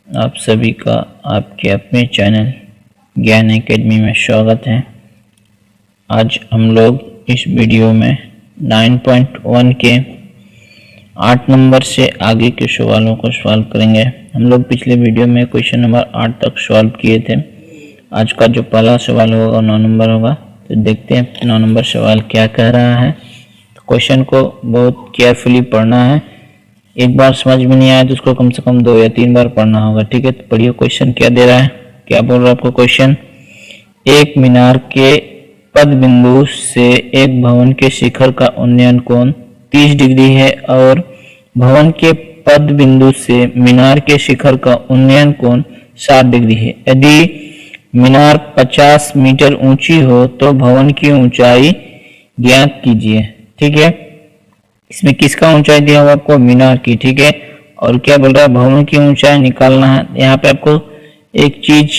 आप सभी का आपके अपने चैनल ज्ञान एकेडमी में स्वागत है। आज हम लोग इस वीडियो में 9.1 के 8 नंबर से आगे के सवालों को सॉल्व करेंगे। हम लोग पिछले वीडियो में क्वेश्चन नंबर 8 तक सॉल्व किए थे। आज का जो पहला सवाल होगा 9 नंबर होगा, तो देखते हैं 9 नंबर सवाल क्या कह रहा है। तो क्वेश्चन को बहुत केयरफुली पढ़ना है। एक बार समझ में नहीं आया तो उसको कम से कम 2 या 3 बार पढ़ना होगा, ठीक है। तो पढ़िए क्वेश्चन क्या दे रहा है, क्या बोल रहा है आपको क्वेश्चन। एक मीनार के पद बिंदु से एक भवन के शिखर का उन्नयन कोण 30 डिग्री है और भवन के पद बिंदु से मीनार के शिखर का उन्नयन कोण 60 डिग्री है। यदि मीनार 50 मीटर ऊंची हो तो भवन की ऊंचाई ज्ञात कीजिए, ठीक है। इसमें किसका ऊंचाई दिया हुआ आपको, मीनार की, ठीक है। और क्या बोल रहा है, भवन की ऊंचाई निकालना है। यहाँ पे आपको एक चीज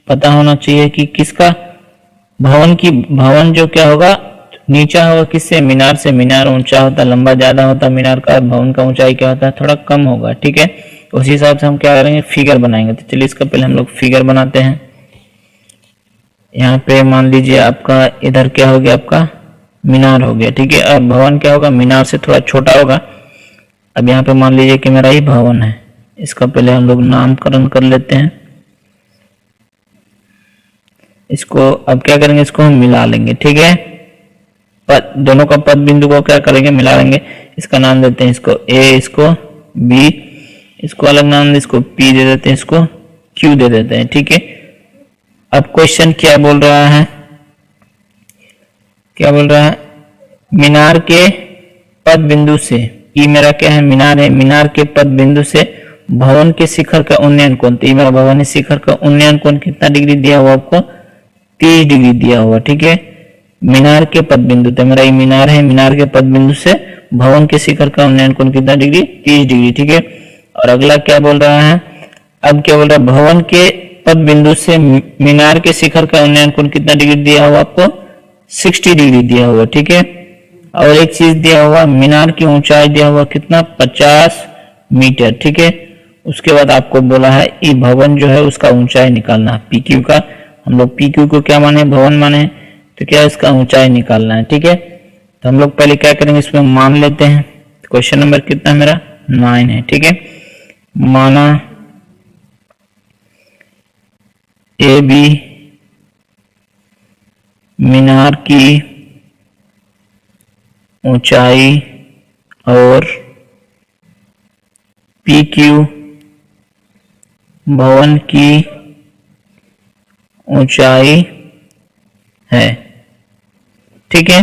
पता होना चाहिए कि किसका भवन जो क्या होगा, नीचा होगा किससे, मीनार से। मीनार ऊंचा होता, लंबा ज्यादा होता मीनार का, भवन का ऊंचाई क्या होता है, थोड़ा कम होगा, ठीक है। उसी हिसाब से हम क्या करेंगे, फिगर बनाएंगे। तो चलिए इसका पहले हम लोग फिगर बनाते हैं। यहाँ पे मान लीजिए आपका इधर क्या हो गया, आपका मीनार हो गया, ठीक है। अब भवन क्या होगा, मीनार से थोड़ा छोटा होगा। अब यहाँ पे मान लीजिए कि मेरा ये भवन है, इसका पहले हम लोग नामकरण कर लेते हैं। इसको अब क्या करेंगे, इसको हम मिला लेंगे, ठीक है। दोनों का पद बिंदु को क्या करेंगे, मिला लेंगे। इसका नाम देते हैं इसको ए, इसको बी, इसको अलग नाम दे, इसको पी दे देते हैं, इसको क्यू दे देते हैं, ठीक है। अब क्वेश्चन क्या बोल रहा है, क्या बोल रहा है, मीनार के पद बिंदु से, ये मेरा क्या है, मीनार है, मीनार के पद बिंदु से भवन के शिखर का उन्नयन कोण, तो ये मेरा भवन है, शिखर का उन्नयन कोण कितना डिग्री दिया हुआ आपको, 30 डिग्री दिया हुआ, ठीक है। मीनार के पद बिंदु, तो मेरा ये मीनार है, मीनार के पद बिंदु से भवन के शिखर का उन्नयन कोण कितना डिग्री, 30 डिग्री, ठीक है। और अगला क्या बोल रहा है, अब क्या बोल रहा है, भवन के पद बिंदु से मीनार के शिखर का उन्नयन कोण कितना डिग्री दिया हुआ आपको, 60 डिग्री दिया हुआ, ठीक है। और एक चीज दिया हुआ, मीनार की ऊंचाई दिया हुआ कितना, 50 मीटर, ठीक है। उसके बाद आपको बोला है ये भवन जो है उसका ऊंचाई निकालना, पी क्यू का। हम लोग पी क्यू को क्या माने, भवन माने, तो क्या इसका ऊंचाई निकालना है, ठीक है। तो हम लोग पहले क्या करेंगे, इसमें मान लेते हैं। क्वेश्चन नंबर कितना है मेरा, 9 है, ठीक है। माना ए बी मीनार की ऊंचाई और पी क्यू भवन की ऊंचाई है, ठीक है।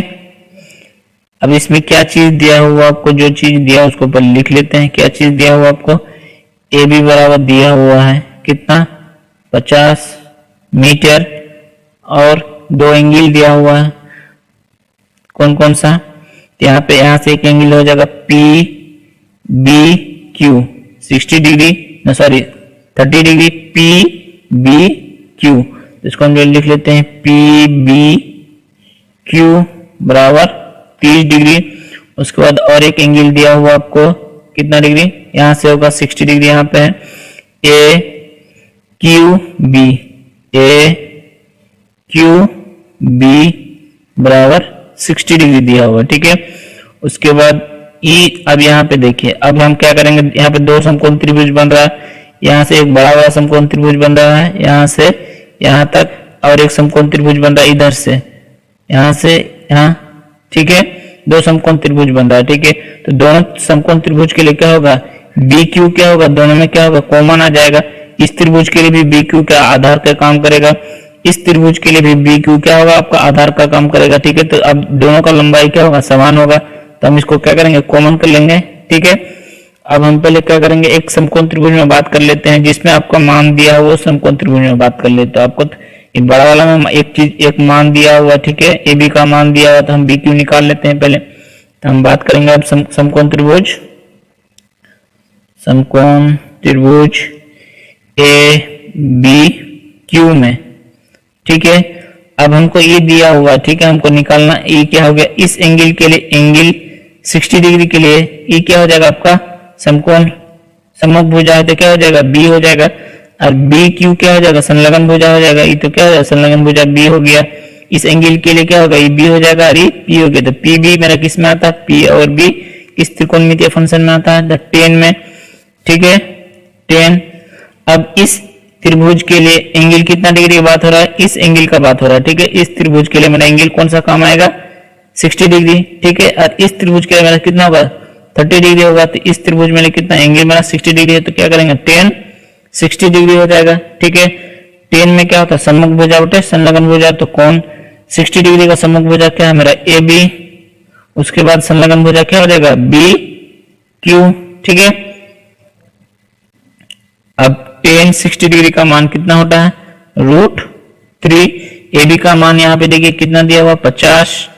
अब इसमें क्या चीज दिया हुआ आपको, जो चीज दिया उसको पहले लिख लेते हैं। क्या चीज दिया हुआ आपको, ए बी बराबर दिया हुआ है कितना, 50 मीटर, और 2 एंगल दिया हुआ है, कौन कौन सा, यहाँ पे यहाँ से एक एंगल हो जाएगा पी बी क्यू 60 डिग्री, न sorry 30 degree, P B Q, इसको हम लिख लेते हैं पी बी क्यू बराबर 30 डिग्री। उसके बाद और एक एंगल दिया हुआ आपको कितना डिग्री, यहाँ से होगा 60 डिग्री, यहाँ पे है ए क्यू बी, ए क्यू बी बराबर 60 डिग्री दिया हुआ, ठीक है। उसके बाद ई, अब यहाँ पे देखिए, अब हम क्या करेंगे, यहाँ पे 2 समकोण त्रिभुज बन रहा है, यहाँ से एक बड़ा बड़ा समकोण त्रिभुज बन रहा है, यहाँ से यहाँ तक, और एक समकोण त्रिभुज बन रहा है इधर से यहाँ से यहाँ, ठीक है। 2 समकोण त्रिभुज बन रहा है, ठीक है। तो दोनों समकोण त्रिभुज के लिए क्या होगा, बी क्यू क्या होगा, दोनों में क्या होगा, कॉमन आ जाएगा। इस त्रिभुज के लिए भी बी क्यू का आधार का काम करेगा, इस त्रिभुज के लिए भी बी क्यू क्या होगा, आपका आधार का काम करेगा, ठीक है। तो अब दोनों का लंबाई क्या होगा, समान होगा, तो हम इसको क्या करेंगे, कॉमन कर लेंगे, ठीक है। अब हम पहले क्या करेंगे, एक समकोण त्रिभुज में बात कर लेते हैं, जिसमें आपका मान दिया हुआ समकोण त्रिभुज में बात कर लेते हैं। आपको बड़ा वाला में एक मान दिया हुआ, ठीक है, ए बी का मान दिया हुआ, तो हम बी क्यू निकाल लेते हैं पहले। तो हम बात करेंगे अब समकोण त्रिभुज ए बी क्यू में, ठीक है। अब हमको ये दिया हुआ, ठीक है, हमको निकालना, ये क्या हो गया, इस एंगल के लिए, एंगल 60 डिग्री के लिए ये क्या हो जाएगा आपका समकोण समभुज है, तो क्या हो जाएगा बी हो जाएगा। और बी क्यू क्या हो जाएगा, संलग्न भुजा हो जाएगा। ये तो क्या हो जाएगा, संलग्न भुजा बी हो गया। इस एंगल के लिए क्या होगा, ये बी हो जाएगा और ये पी हो गया। तो पी बी मेरा किस में आता है, पी और बी किस त्रिकोणमितीय फंक्शन में आता है, टेन में। ठीक है, टेन। अब इस त्रिभुज के लिए एंगल कितना डिग्री की बात हो रहा है, इस एंगल का बात हो रहा है। ठीक है, इस त्रिभुज के लिए मेरा एंगल कौन सा काम आएगा, 60 डिग्री। ठीक है, और इस त्रिभुज के लिए मेरा कितना होगा, 30 डिग्री होगा। तो इस त्रिभुज में कितना एंगल मेरा 60 डिग्री है, तो क्या करेंगे, टेन 60 डिग्री हो जाएगा। ठीक है, टेन में क्या होता है, सम्मुख भुजा उठे संलग्न भुजा, तो कौन 60 डिग्री का सम्मुख भुजा क्या है मेरा, ए बी। उसके बाद संलग्न भुजा क्या हो जाएगा, बी क्यू। ठीक है, अब टेन 60 डिग्री का मान कितना होता है, √3। ए बी का मान यहाँ पे देखिए कितना दिया हुआ, 50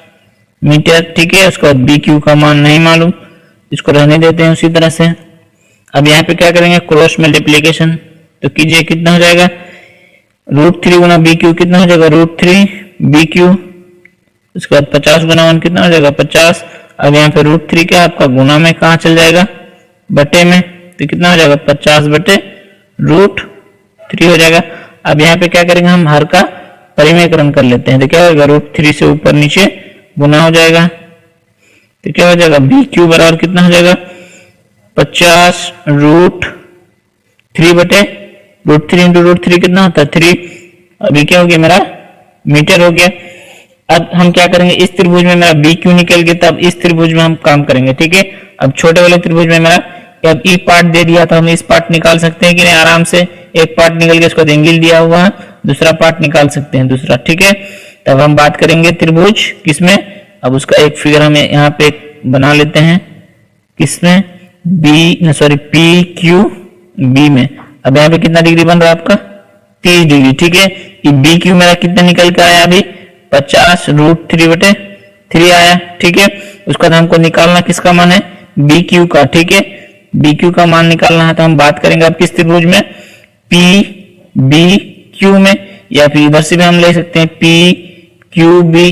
मीटर। ठीक है, उसके बाद बी क्यू का मान नहीं मालूम, इसको रहने देते हैं उसी तरह से। अब यहाँ पे क्या करेंगे, क्रॉस मल्टीप्लीकेशन तो कीजिए, कितना हो जाएगा, √3 गुना बी क्यू कितना हो जाएगा, √3 बी क्यू। उसके बाद 50 गुना 1 कितना हो जाएगा, 50। अब यहाँ पे √3 क्या आपका गुना में कहाँ चल जाएगा, बटे में, तो कितना हो जाएगा, 50 बटे √3 हो जाएगा। अब यहाँ पे क्या करेंगे, हम हर का परिमेयकरण कर लेते हैं। तो क्या होगा, √3 से ऊपर नीचे गुना हो जाएगा, तो क्या हो जाएगा, बी क्यू बराबर कितना हो जाएगा, 50 √3 बटे √3 इंटू √3 कितना होता है, 3। अभी क्या हो गया, मेरा मीटर हो गया। अब हम क्या करेंगे, इस त्रिभुज में मेरा बी क्यू निकल गया, तब इस त्रिभुज में हम काम करेंगे। ठीक है, अब छोटे वाले त्रिभुज में मेरा अब ई पार्ट दे दिया था, हम इस पार्ट निकाल सकते हैं कि नहीं, आराम से। एक पार्ट निकल गया, उसको एंगल दिया हुआ है, दूसरा पार्ट निकाल सकते हैं, दूसरा। ठीक है, तब हम बात करेंगे त्रिभुज किसमें, अब उसका एक फिगर हम यहाँ पे बना लेते हैं, किसमें, B sorry P Q B में। अब यहाँ पे कितना डिग्री बन रहा है आपका, 30 डिग्री। ठीक है, ये बी क्यू मेरा कितना निकल के आया अभी, 50 √3 बटे 3 आया। ठीक है, उसका हमको निकालना किसका मान है, बी क्यू का। ठीक है, बी क्यू का मान निकालना है, तो हम बात करेंगे अब किस त्रिभुज में, पी बी क्यू में, या फिर इधर से भी हम ले सकते हैं, पी क्यू बी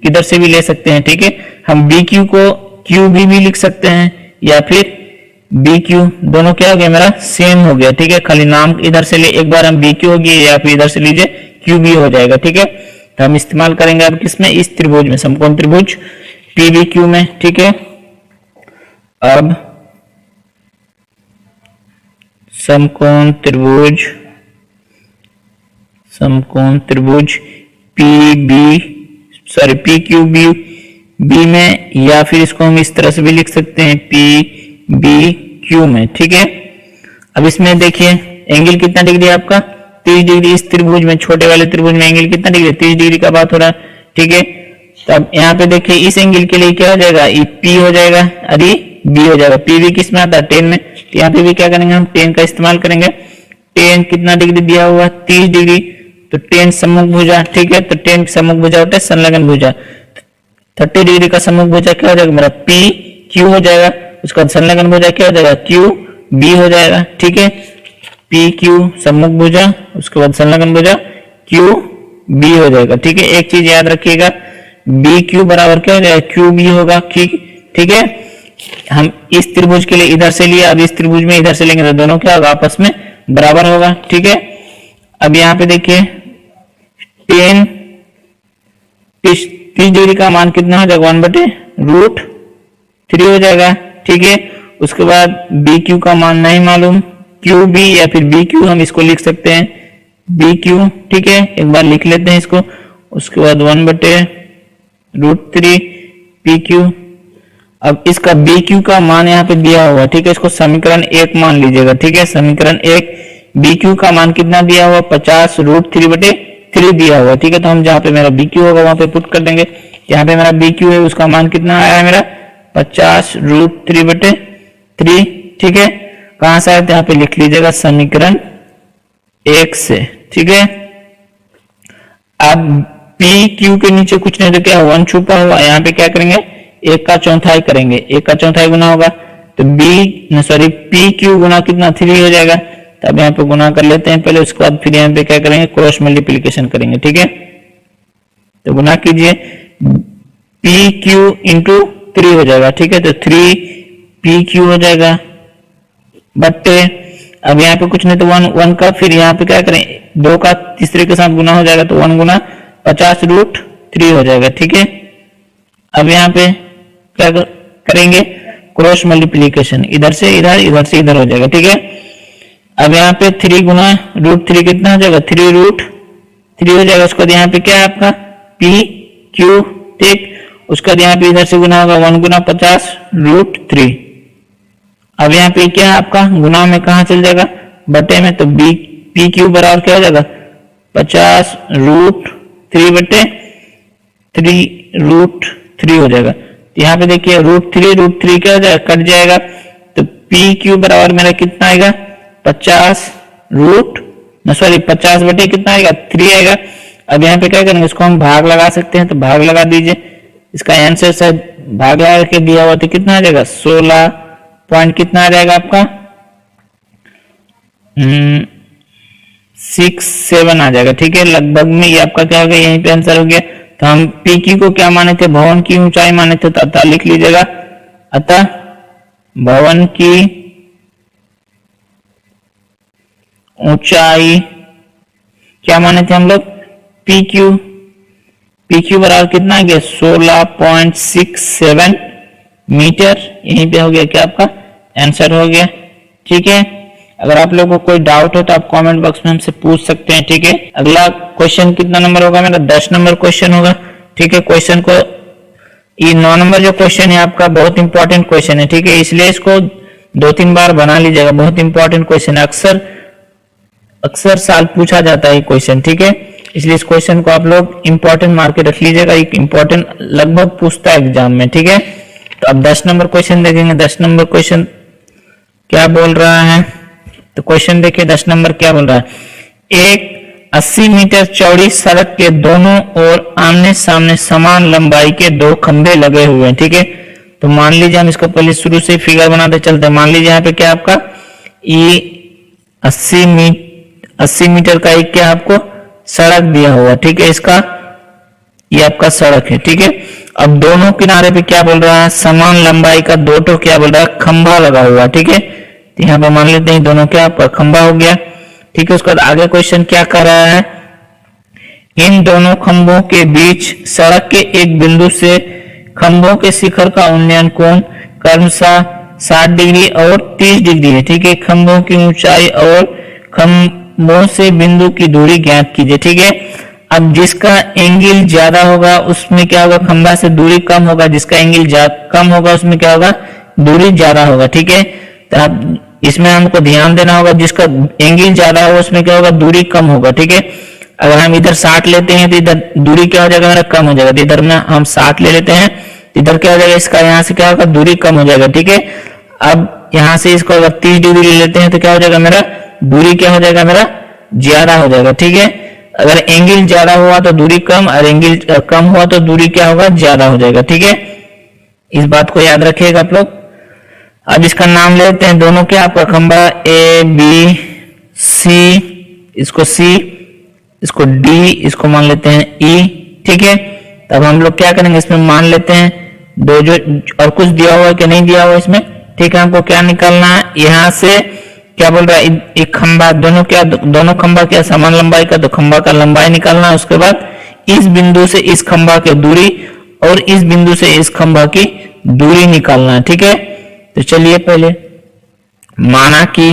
इधर से भी ले सकते हैं। ठीक है, हम बी क्यू को क्यू बी भी लिख सकते हैं, या फिर बी क्यू, दोनों क्या हो गया मेरा, सेम हो गया। ठीक है, खाली नाम इधर से ले, एक बार हम बी क्यू हो गया, या फिर इधर से लीजिए क्यू बी हो जाएगा। ठीक है, तो हम इस्तेमाल करेंगे अब किसमें, इस त्रिभुज में, समकोण त्रिभुज पी बी क्यू में। ठीक है, अब समकोण त्रिभुज पी क्यू बी में, या फिर इसको हम इस तरह से भी लिख सकते हैं, पी बी क्यू में। ठीक है, अब इसमें देखिए एंगल कितना डिग्री है आपका, 30 डिग्री। इस त्रिभुज में, छोटे वाले त्रिभुज में एंगल कितना डिग्री, 30 डिग्री का बात हो रहा है। ठीक है, तो अब यहाँ पे देखिए इस एंगल के लिए क्या हो जाएगा, ये पी हो जाएगा और ये बी हो जाएगा। पी बी किस में आता है, 10 में। तो यहाँ पे भी क्या करेंगे, हम 10 का इस्तेमाल करेंगे। 10 कितना डिग्री दिया हुआ, 30 डिग्री, तो 10 सम्मुख भुजा। ठीक है, तो 10 सम्मुख भुजा होता है संलग्न भुजा। 30 डिग्री का सम्मुख भुजा क्या हो जाएगा मेरा, पी क्यू हो जाएगा। उसके बाद संलग्न भुजा क्या हो जाएगा, क्यू बी हो जाएगा। ठीक है, पी क्यू सम्मुख भुजा, उसके बाद संलग्न भुजा क्यू बी हो जाएगा। ठीक है, एक चीज याद रखिएगा, बी क्यू बराबर क्या हो जाएगा, क्यू बी होगा। ठीक है, हम इस त्रिभुज के लिए इधर से लिए, अब इस त्रिभुज में इधर से लेंगे, तो दोनों क्या होगा, आपस में बराबर होगा। ठीक है, अब यहाँ पे देखिए 30 डिग्री का मान कितना हो जाएगा, 1 बटे √3 हो जाएगा। ठीक है, उसके बाद बी क्यू का मान नहीं मालूम, क्यू बी या फिर बी क्यू हम इसको लिख सकते हैं, बी क्यू। ठीक है, एक बार लिख लेते हैं इसको। उसके बाद 1 बटे √3 पी क्यू। अब इसका बी क्यू का मान यहाँ पे दिया हुआ। ठीक है, इसको समीकरण 1 मान लीजिएगा। ठीक है, समीकरण 1, बी क्यू का मान कितना दिया हुआ, 50 √3 बटे 3 दिया हुआ। ठीक है, तो हम जहाँ पे मेरा बी क्यू होगा वहां पे पुट कर देंगे। यहाँ पे मेरा बी क्यू है, उसका मान कितना आया है मेरा, 50 √3 बटे 3। ठीक है, कहां से आया, यहाँ पे लिख लीजिएगा समीकरण 1 से। ठीक है, अब पी क्यू के नीचे कुछ नहीं तो क्या 1 छुपा हुआ, यहाँ पे क्या करेंगे, 1 का चौथाई करेंगे, 1 का चौथाई गुना होगा, तो पी क्यू गुना कितना 3 हो जाएगा। तो अब यहाँ पे गुना कर लेते हैं पहले, उसके बाद फिर यहाँ पे क्या करेंगे, क्रॉस मल्टीप्लीकेशन करेंगे। ठीक है, तो गुना कीजिए, पी क्यू इंटू 3 हो जाएगा। ठीक है, तो 3 पी क्यू हो जाएगा, बट्टे अब यहाँ पे कुछ नहीं तो 1 का फिर यहाँ पे क्या करें, 2 का तीसरे के साथ गुना हो जाएगा तो 1 गुना 50√3 हो जाएगा। ठीक है, अब यहाँ पे क्या करेंगे, क्रॉस मल्टीप्लीकेशन, इधर से इधर, इधर से इधर हो जाएगा। ठीक है, अब यहाँ पे 3 गुना √3 कितना हो जाएगा, 3√3 हो जाएगा। उसके बाद यहाँ पे क्या है आपका PQ, ठीक, उसके बाद यहाँ पे इधर से गुना होगा 1 गुना 50√3। अब यहाँ पे क्या है आपका गुना में कहा चल जाएगा, बटे में, तो PQ बराबर क्या हो जाएगा 50√3 बटे 3√3 हो जाएगा। यहाँ पे देखिए √3 क्या हो जाएगा, कट जाएगा, तो PQ बराबर मेरा कितना आएगा 50 बटे कितना आएगा 3 आएगा। अब यहाँ पे क्या करेंगे, इसको हम भाग लगा सकते हैं, तो भाग लगा दीजिए। इसका आंसर शायद भाग लगा के दिया हुआ तो कितना आ जाएगा 16 पॉइंट कितना आ जाएगा आपका 67 आ जाएगा। ठीक है, लगभग में ये आपका क्या हो गया, यहीं पे आंसर हो गया। तो हम PQ को क्या माने थे, भवन की ऊंचाई माने थे, तो अतः लिख लीजिएगा, अतः भवन की ऊंचाई क्या माने थे हम लोग, PQ बराबर कितना आ गया 16.67 मीटर। यहीं पे हो गया क्या आपका आंसर हो गया। ठीक है, अगर आप लोगों को कोई डाउट है तो आप कमेंट बॉक्स में हमसे पूछ सकते हैं। ठीक है, अगला क्वेश्चन कितना नंबर होगा मेरा, 10 नंबर क्वेश्चन होगा। ठीक है, क्वेश्चन को ये 9 नंबर जो क्वेश्चन है आपका बहुत इंपॉर्टेंट क्वेश्चन है। ठीक है, इसलिए इसको 2-3 बार बना लीजिएगा, बहुत इंपॉर्टेंट क्वेश्चन है, अक्सर साल पूछा जाता है क्वेश्चन। ठीक है, इसलिए इस क्वेश्चन को आप लोग इंपॉर्टेंट मार्क के रख लीजिएगा, एक इंपॉर्टेंट लगभग पूछता है एग्जाम में। ठीक है, तो अब 10 नंबर क्वेश्चन देखेंगे। 10 नंबर क्वेश्चन क्या बोल रहा है, तो क्वेश्चन देखिए 10 नंबर क्या बोल रहा है, एक 80 मीटर चौड़ी सड़क के दोनों ओर आमने सामने समान लंबाई के 2 खंभे लगे हुए हैं। ठीक है, तो मान लीजिए हम इसको पहले शुरू से फिगर बनाते चलते हैं। मान लीजिए यहाँ पे क्या आपका ये 80 मीटर का एक क्या आपको सड़क दिया हुआ। ठीक है, इसका ये आपका सड़क है। ठीक है, अब दोनों किनारे पे क्या बोल रहा है, समान लंबाई का 2 क्या बोल रहा है, खंभा लगा हुआ। ठीक है, तो यहाँ पे मान लेते हैं दोनों क्या आपका खंभा हो गया। ठीक है, उसके बाद आगे क्वेश्चन क्या कर रहा है, इन दोनों खंभों के बीच सड़क के एक बिंदु से खंभों के शिखर का उन्नयन कोण क्रमशः 60 डिग्री और 30 डिग्री है। ठीक है, खंभों की ऊंचाई और खंभों से बिंदु की दूरी ज्ञात कीजिए। ठीक है, अब जिसका एंगल ज्यादा होगा उसमें क्या होगा, खंभा से दूरी कम होगा, जिसका एंगल कम होगा उसमें क्या होगा, दूरी ज्यादा होगा। ठीक है, तो अब इसमें हमको ध्यान देना होगा, जिसका एंगल ज्यादा होगा उसमें क्या होगा, दूरी कम होगा। ठीक है, अगर हम इधर 60 लेते हैं तो इधर दूरी क्या हो जाएगा मेरा, कम हो जाएगा। तो इधर में हम 60 ले लेते हैं, इधर क्या हो जाएगा, इसका यहाँ से क्या होगा, दूरी कम हो जाएगा। ठीक है, अब यहाँ से इसको अगर 30 डिग्री ले लेते हैं तो क्या हो जाएगा मेरा, दूरी क्या हो जाएगा मेरा, ज्यादा हो जाएगा। ठीक है, अगर एंगल ज्यादा हुआ तो दूरी कम, और एंगल कम हुआ तो दूरी क्या होगा, ज्यादा हो जाएगा। ठीक है, इस बात को याद रखिएगा आप लोग। अब इसका नाम लेते हैं, दोनों क्या आपका खंभा ABC, इसको C, इसको D, इसको मान लेते हैं E। ठीक है, तब हम लोग क्या करेंगे, इसमें मान लेते हैं दो जो और कुछ दिया हुआ है कि नहीं दिया हुआ इसमें। ठीक है, हमको क्या निकालना है, यहाँ से क्या बोल रहा है, एक खंभा, दोनों खंभा क्या समान लंबाई का, तो खंभा का लंबाई निकालना है। उसके बाद इस बिंदु से इस खंभा की दूरी और इस बिंदु से इस खंभा की दूरी निकालना है। ठीक है, तो चलिए पहले माना कि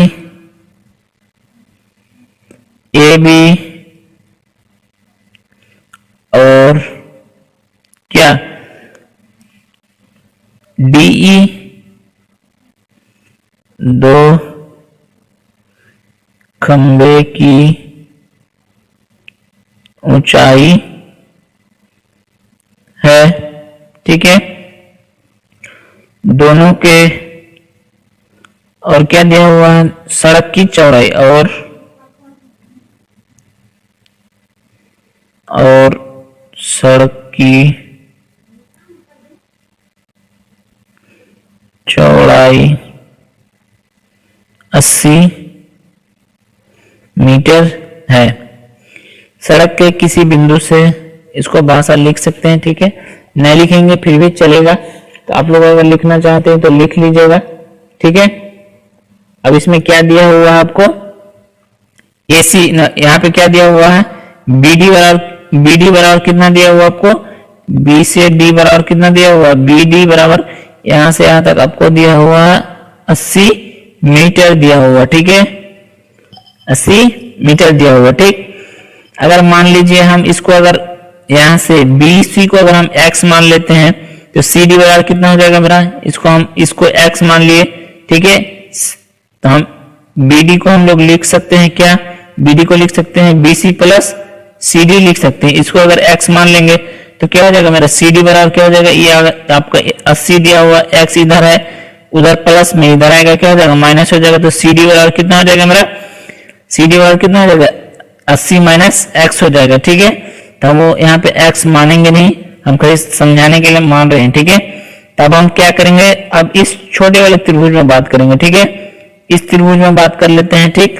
AB और क्या DE दो खंबे की ऊंचाई है। ठीक है, दोनों के और क्या दिया हुआ है, सड़क की चौड़ाई और सड़क की चौड़ाई 80 मीटर है। सड़क के किसी बिंदु से, इसको भाषा लिख सकते हैं। ठीक है, नहीं लिखेंगे फिर भी चलेगा, तो आप लोग अगर लिखना चाहते हैं तो लिख लीजिएगा। ठीक है, अब इसमें क्या दिया हुआ है आपको, AC यहाँ पे क्या दिया हुआ है, BD बराबर कितना दिया हुआ आपको, B से D बराबर कितना दिया हुआ, BD बराबर यहां से यहां तक आपको दिया हुआ है 80 मीटर दिया हुआ, ठीक है, 80 मीटर दिया हुआ, ठीक। अगर मान लीजिए हम इसको अगर यहां से BC को अगर हम x मान लेते हैं तो CD बराबर कितना हो जाएगा मेरा, इसको x मान लिए, ठीक है। तो हम BD को हम लोग लिख सकते हैं क्या, BD को लिख सकते हैं BC प्लस CD लिख सकते हैं। इसको अगर x मान लेंगे तो क्या हो जाएगा मेरा, CD बराबर क्या हो जाएगा, ये आपका 80 दिया हुआ, x इधर है, उधर प्लस में इधर आएगा क्या हो जाएगा, माइनस हो जाएगा। तो CD बराबर कितना हो जाएगा मेरा, CD बराबर कितना हो जाएगा, 80 माइनस x हो जाएगा, ठीक है। तो वो यहाँ पे x मानेंगे नहीं, हम खाली समझाने के लिए मान रहे हैं, ठीक है। तब हम क्या करेंगे, अब इस छोटे वाले त्रिभुज में बात करेंगे, ठीक है। इस त्रिभुज में बात कर लेते हैं, ठीक।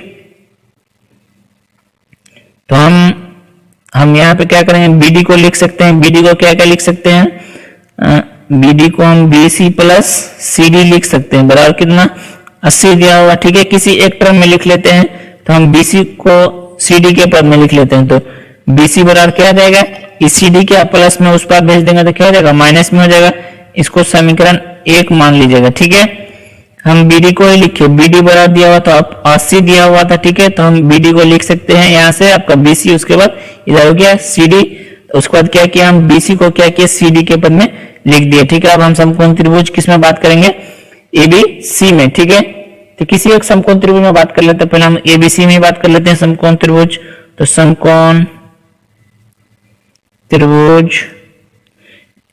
तो हम यहाँ पे क्या करेंगे, BD को लिख सकते हैं, BD को क्या क्या लिख सकते हैं, BD को हम BC प्लस CD लिख सकते हैं, बराबर कितना 80 दिया हुआ, ठीक है। किसी एक टर्म में लिख लेते हैं, तो हम BC को CD के पद में लिख लेते हैं, तो BC बराबर क्या आ जाएगा, इस CD के प्लस में उस पर भेज देंगे तो क्या हो जाएगा, माइनस में हो जाएगा। इसको समीकरण 1 मान लीजिएगा, ठीक है। हम BD को ही लिखे, BD बराबर दिया हुआ था, अब 80 दिया हुआ था, ठीक है। तो हम BD को लिख सकते हैं यहाँ से आपका BC, उसके बाद इधर हो गया CD, उसके बाद क्या किया, हम BC को क्या किया, CD के पद में लिख दिया, ठीक है। अब हम समकोण त्रिभुज किस में बात करेंगे, ABC में, ठीक है। तो किसी एक समकोण त्रिभुज में बात कर लेते हैं, पहले हम ABC में बात कर लेते हैं समकोण त्रिभुज। तो समकोण त्रिभुज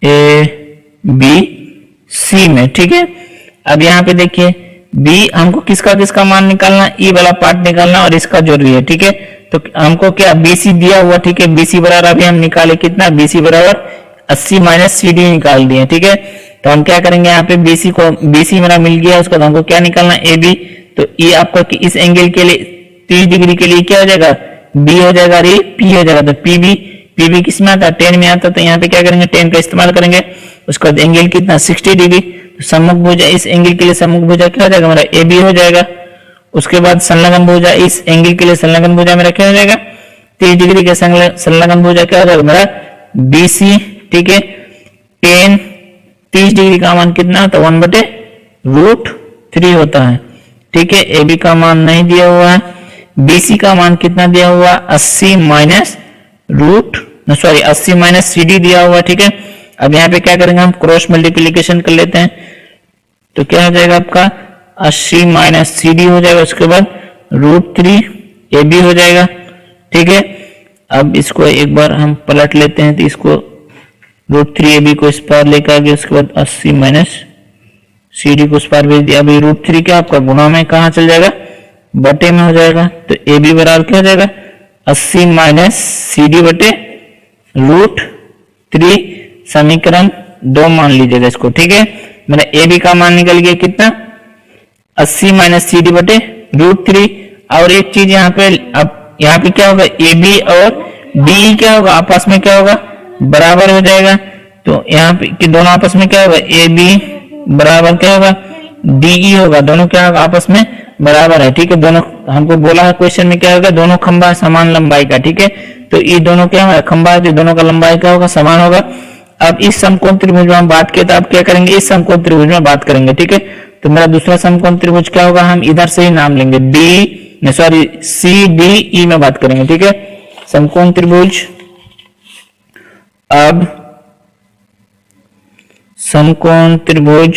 ABC में, ठीक है। अब यहाँ पे देखिए B हमको किसका मान निकालना, E वाला पार्ट निकालना और इसका जरूरी है, ठीक है। तो हमको क्या BC दिया हुआ, ठीक है। BC बराबर अभी हम निकाले कितना, BC बराबर 80 माइनस CD निकाल दिए, ठीक है। तो हम क्या करेंगे, यहाँ पे BC मेरा मिल गया, उसका हमको क्या निकालना, AB। तो ये आपका इस एंगल के लिए 30 डिग्री के लिए क्या हो जाएगा, B हो जाएगा, और ये P हो जाएगा। तो PB किस में आता है, 10 में आता है। तो यहाँ पे क्या करेंगे, 10 का इस्तेमाल करेंगे, उसका एंगल कितना 60 डिग्री। तो सम्मुख भुजा, इस एंगल के लिए सम्मुख भुजा क्या हो जाएगा मेरा, AB हो जाएगा। उसके बाद संलग्न भुजा, इस एंगल के लिए संलग्न भुजा मेरा क्या हो जाएगा, 30 डिग्री के संलग्न भुजा क्या हो जाएगा मेरा, BC, ठीक है। 10 30 डिग्री का मान कितना होता है, 1/√3 होता है, ठीक है। AB का मान नहीं दिया हुआ है, BC का मान कितना दिया हुआ, 80 माइनस CD दिया हुआ, ठीक है। अब यहाँ पे क्या करेंगे, हम क्रॉस मल्टीप्लीकेशन कर लेते हैं, तो क्या हो जाएगा आपका 80 माइनस CD हो जाएगा, उसके बाद √3 AB हो जाएगा, ठीक है। अब इसको एक बार हम पलट लेते हैं, तो इसको √3 AB को इस पार लेकर आ गया, उसके बाद 80 माइनस CD को उस पार भेज दिया। अभी √3 क्या आपका गुणा में कहाँ चल जाएगा, बटे में हो जाएगा। तो AB बराबर क्या हो जाएगा, 80 माइनस CD बटे √3, समीकरण 2 मान लीजिएगा इसको, ठीक है। मेरा AB का मान निकल गया कितना, 80 माइनस CD बटे √3। और एक चीज यहाँ पे, अब यहाँ पे क्या होगा, AB और DE क्या होगा, आपस में क्या होगा, बराबर हो जाएगा। तो यहाँ पे कि दोनों आपस में क्या होगा, AB बराबर क्या होगा, DE होगा, दोनों क्या होगा, आपस में बराबर है, ठीक है। दोनों हमको बोला है क्वेश्चन में क्या होगा, दोनों खंभा समान लंबाई का, ठीक है। तो ये दोनों क्या है, खंभा है, तो दोनों का लंबाई क्या होगा, समान होगा। अब इस समकोण त्रिभुज में हम बात किए, तो आप क्या करेंगे, इस समकोण त्रिभुज में बात करेंगे, ठीक है। तो मेरा दूसरा समकोण त्रिभुज क्या होगा, हम इधर से ही नाम लेंगे, CDE में बात करेंगे, ठीक है। समकोण त्रिभुज, अब समकोण त्रिभुज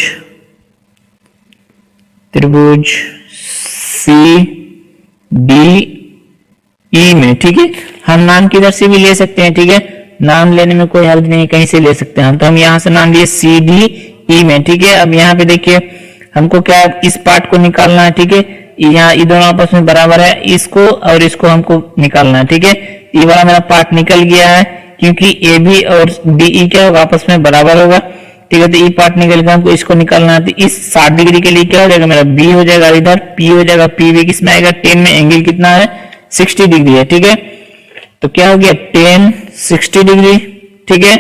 CDE में, ठीक है। हम नाम किधर से भी ले सकते हैं, ठीक है, नाम लेने में कोई हर्ज नहीं, कहीं से ले सकते हैं हम। तो हम यहाँ से नाम लिए CDE में, ठीक है। अब यहाँ पे देखिए हमको क्या, इस पार्ट को निकालना है, ठीक है। यहाँ ये दोनों आपस में बराबर है, इसको और इसको हमको निकालना है, ठीक है। ये वाला मेरा पार्ट निकल गया है, क्योंकि AB और DE क्या होगा, आपस में बराबर होगा, ठीक है। तो ये पार्ट निकल गया, हमको इसको निकालना है। तो इस 60 डिग्री के लिए क्या हो जाएगा मेरा, B हो जाएगा, इधर P हो जाएगा, PB किस में आएगा, 10 में, एंगल कितना है, 60 डिग्री है, ठीक है। तो क्या हो गया, 10 60 डिग्री, ठीक है।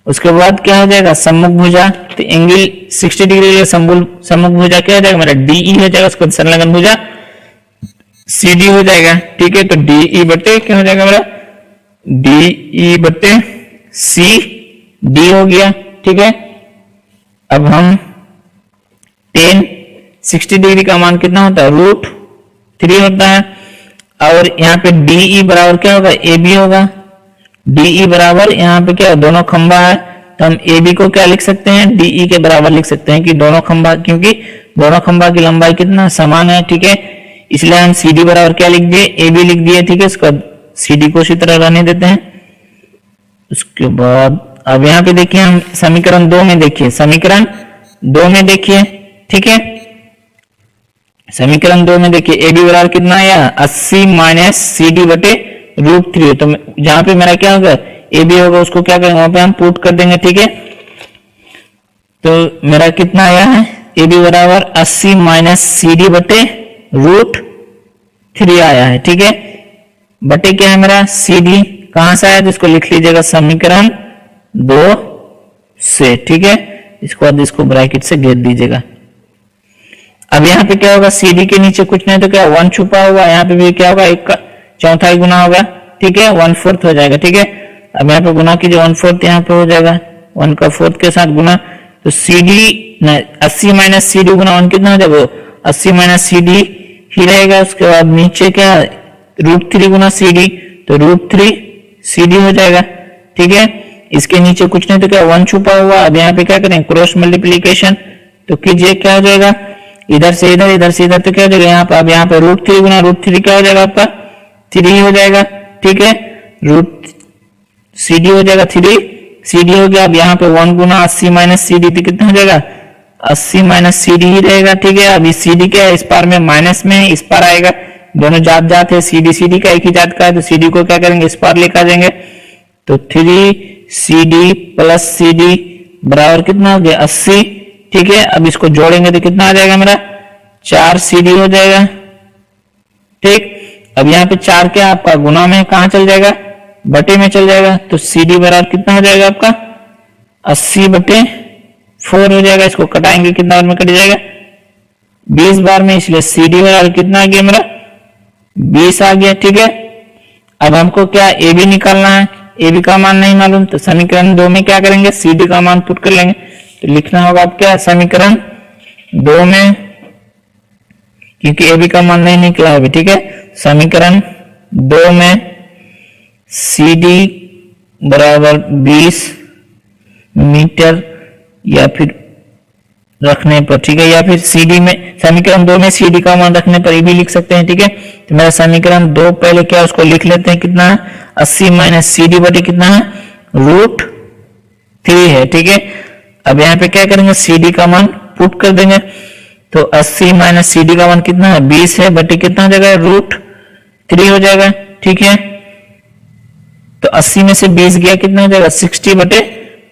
उसके बाद क्या हो जाएगा सम्मुख भुजा, तो एंगल 60 डिग्री के सम्मुख भुजा क्या हो जाएगा मेरा डीई हो जाएगा, उसके बाद संलग्न भुजा सीडी हो जाएगा। ठीक है, तो डीई बटे क्या हो जाएगा मेरा डीई बटे सी डी हो गया। ठीक है, अब हम 60 डिग्री का मान कितना होता है √3 होता है, और यहाँ पे डीई बराबर क्या होगा ए बी होगा। डीई बराबर यहाँ पे क्या दोनों खंभा है, तो हम ए बी को क्या लिख सकते हैं डीई के बराबर लिख सकते हैं कि दोनों खंभा, क्योंकि दोनों खंभा की लंबाई कितना समान है। ठीक है, इसलिए हम सी डी बराबर क्या लिख दिए ए बी लिख दिए। ठीक है, इसको सी डी को उसी तरह रहने देते हैं। उसके बाद अब यहाँ पे देखिए हम समीकरण 2 में देखिए, समीकरण 2 में देखिए। ठीक है, समीकरण 2 में देखिए ए बी बराबर कितना आया 80 माइनस सी डी बटे √3। तो जहां पे मेरा क्या होगा ए बी होगा उसको क्या करेंगे वहां पे हम पुट कर देंगे। ठीक है, तो मेरा कितना आया है ए बी बराबर 80 माइनस सी डी बटे √3 आया है। ठीक है, बटे क्या है मेरा सी डी कहां से आया, तो इसको लिख लीजिएगा समीकरण 2 से। ठीक है, इसको बाद इसको ब्रैकेट से घेर दीजिएगा। अब यहाँ पे क्या होगा सीडी के नीचे कुछ नहीं तो क्या 1 छुपा हुआ, यहाँ पे भी क्या होगा 1 का चौथाई गुना होगा। ठीक है, 1/4 हो जाएगा। ठीक है, अब यहाँ पे गुना कीजिए 1/4 यहाँ पे हो जाएगा 1 का 4 के साथ गुना, तो सीडी 80 माइनस सी डी गुना 1 कितना हो जाएगा 80 माइनस सी डी ही रहेगा। उसके बाद नीचे क्या √3 गुना सी डी, तो √3 सी डी हो जाएगा। ठीक है, इसके नीचे कुछ नहीं तो क्या 1 छुपा हुआ। अब यहाँ पे क्या करें क्रॉस मल्टीप्लीकेशन, तो कीजिए क्या हो जाएगा इधर से इधर इधर से इधर, तो क्या हो जाएगा यहाँ पे अब यहाँ पे √3 गुना √3 क्या हो जाएगा आपका 3 हो जाएगा। ठीक है, सी डी हो जाएगा 3 सी डी हो गया। अब यहाँ पे 1 गुना 80 माइनस सी डी तो कितना हो जाएगा 80 माइनस सी डी ही रहेगा। ठीक है, अभी सी डी क्या है इस पार में माइनस में इस पार आएगा, दोनों जात है, सी डी का एक ही जात का है, तो सी डी को क्या करेंगे इस पार लेकर जाएंगे, तो 3 C D plus C D बराबर कितना हो गया 80। ठीक है, अब इसको जोड़ेंगे तो कितना आ जाएगा मेरा 4 सी डी हो जाएगा। ठीक, अब यहाँ पे 4 क्या आपका गुना में कहा चल जाएगा बटे में चल जाएगा, तो सी डी बराबर कितना हो जाएगा आपका 80 बटे 4 हो जाएगा। इसको कटाएंगे कितना बार में कट जाएगा 20 बार में, इसलिए सी डी बराबर कितना आ गया मेरा 20 आ गया। ठीक है, अब हमको क्या ए बी निकालना है, ए बी का मान नहीं मालूम, तो समीकरण 2 में क्या करेंगे सी डी का मान पुट कर लेंगे। तो लिखना होगा आप क्या समीकरण 2 में, क्योंकि ए बी का मान नहीं निकला है। ठीक है, समीकरण 2 में सी डी बराबर 20 मीटर या फिर रखने पर, ठीक है, या फिर सी डी में समीकरण 2 में सी डी का मान रखने पर ये भी लिख सकते हैं। ठीक है, तो मेरा समीकरण 2 पहले क्या उसको लिख लेते हैं कितना है 80 माइनस सी डी बटे कितना है √3 है। ठीक है, अब यहाँ पे क्या करेंगे सी डी का मान पुट कर देंगे, तो 80 माइनस सी डी का मान कितना है 20 है बटे कितना हो जाएगा √3 हो जाएगा। ठीक है, तो 80 में से 20 गया कितना हो जाएगा 60 बटे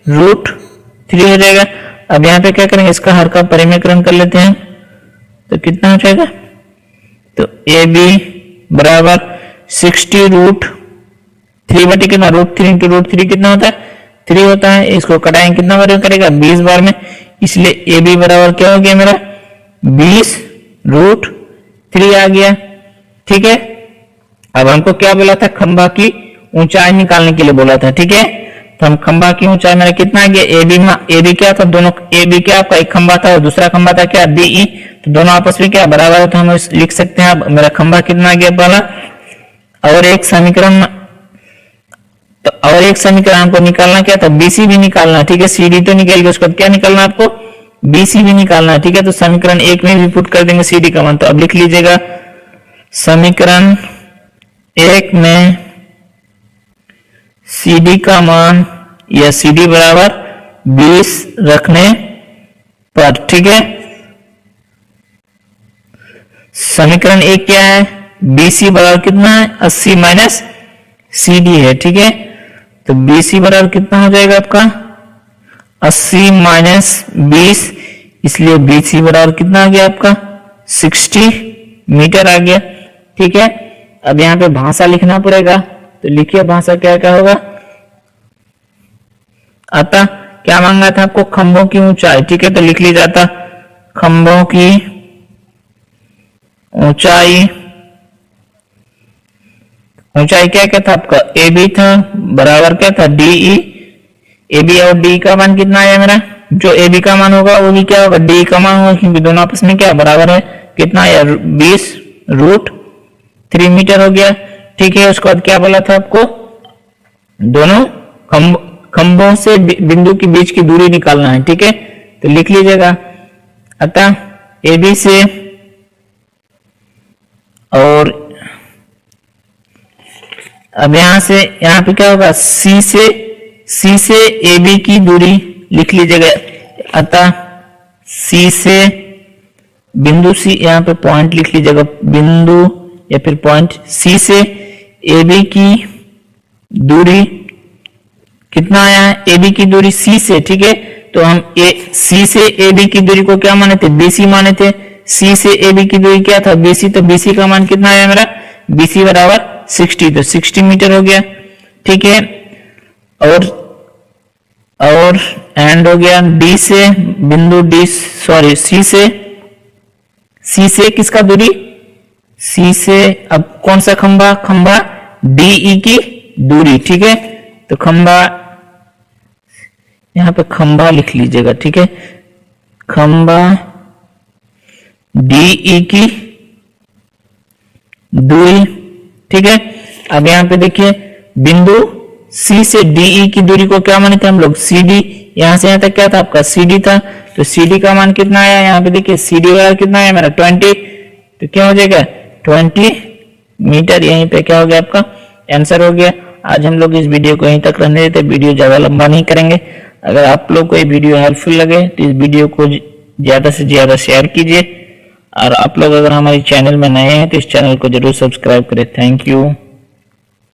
√3 हो जाएगा। अब यहाँ पे क्या करेंगे इसका हर का परिमेयकरण कर लेते हैं, तो कितना हो जाएगा, तो ए बी बराबर 60 √3 बटे कितना √3 इंटू √3 कितना होता है 3 होता है। इसको कटाएंगे कितना बार में करेगा 20 बार में, इसलिए ए बी बराबर क्या हो गया मेरा 20 √3 आ गया। ठीक है, अब हमको क्या बोला था खंभा की ऊंचाई निकालने के लिए बोला था। ठीक है, तो हम खंभा की ऊंचाई मेरा कितना आ गया ए बी क्या था दोनों ए बी क्या आपका एक खंभा था और दूसरा खंभा था क्या डीई, तो दोनों आपस में क्या बराबर है, तो हम लिख सकते हैं। अब मेरा खंभा कितना आ गया पहला, और एक समीकरण तो और एक समीकरण हमको निकालना क्या था बीसी भी निकालना। ठीक है, सीडी तो निकल गया, उसके बाद क्या निकालना आपको बीसी भी निकालना है। ठीक है, तो समीकरण 1 में भी पुट कर देंगे सीडी का मान, तो अब लिख लीजिएगा समीकरण 1 में सीडी का मान या सीडी बराबर 20 रखने पर। ठीक है, समीकरण 1 क्या है बीसी बराबर कितना है 80 माइनस सीडी है। ठीक है, तो बीसी बराबर कितना हो जाएगा आपका 80 माइनस 20, इसलिए बीसी बराबर कितना आ गया आपका 60 मीटर आ गया। ठीक है, अब यहाँ पे भाषा लिखना पड़ेगा, तो लिखिए भाषा क्या क्या होगा अतः क्या मांगा था आपको, खंभों की ऊंचाई। ठीक है, तो लिख ली जाता खंभों की ऊंचाई। ऊंचाई क्या क्या था आपका, ए बी था, बराबर क्या था, डी ई। ए बी और डी का मान कितना आया मेरा, जो ए बी का मान होगा वो भी क्या होगा, डी का मान होगा, क्योंकि दोनों आपस में क्या बराबर है। कितना आया, 20√3 मीटर हो गया। ठीक है, उसके बाद क्या बोला था आपको, दोनों खंभों से बिंदु के बीच की दूरी निकालना है। ठीक है, तो लिख लीजिएगा। अतः ए बी से और अब यहां से यहां पे क्या होगा, सी से ए बी की दूरी लिख लीजिएगा। अतः सी से बिंदु सी, यहां पे पॉइंट लिख लीजिएगा, बिंदु या फिर पॉइंट सी से ए बी की दूरी कितना आया है, ए बी की दूरी सी से। ठीक है, तो हम सी से ए बी की दूरी को क्या माने थे, बीसी माने थे। सी से ए बी की दूरी क्या था, बीसी। तो बीसी का मान कितना आया मेरा, बीसी बराबर 60, तो 60 मीटर हो गया। ठीक है, और एंड हो गया डी से बिंदु डी, सॉरी सी से किसका दूरी, सी से अब कौन सा खंभा डीई की दूरी। ठीक है, तो खंभा, यहां पे खंभा लिख लीजिएगा। ठीक है, खंभा डीई की दूरी। ठीक है, अब यहां पे देखिए बिंदु सी से डीई की दूरी को क्या माने थे हम लोग, सीडी। यहां से यहां तक क्या था आपका, सीडी था। तो सीडी का मान कितना आया, यहां पे देखिए सीडी वाला कितना आया मेरा 20। तो क्या हो जाएगा 20 मीटर। यहीं पे क्या हो गया आपका आंसर हो गया। आज हम लोग इस वीडियो को यहीं तक रहने देते, वीडियो ज्यादा लंबा नहीं करेंगे। अगर आप लोग को ये वीडियो हेल्पफुल लगे तो इस वीडियो को ज्यादा से ज्यादा शेयर कीजिए। और आप लोग अगर हमारे चैनल में नए हैं तो इस चैनल को जरूर सब्सक्राइब करें। Thank you.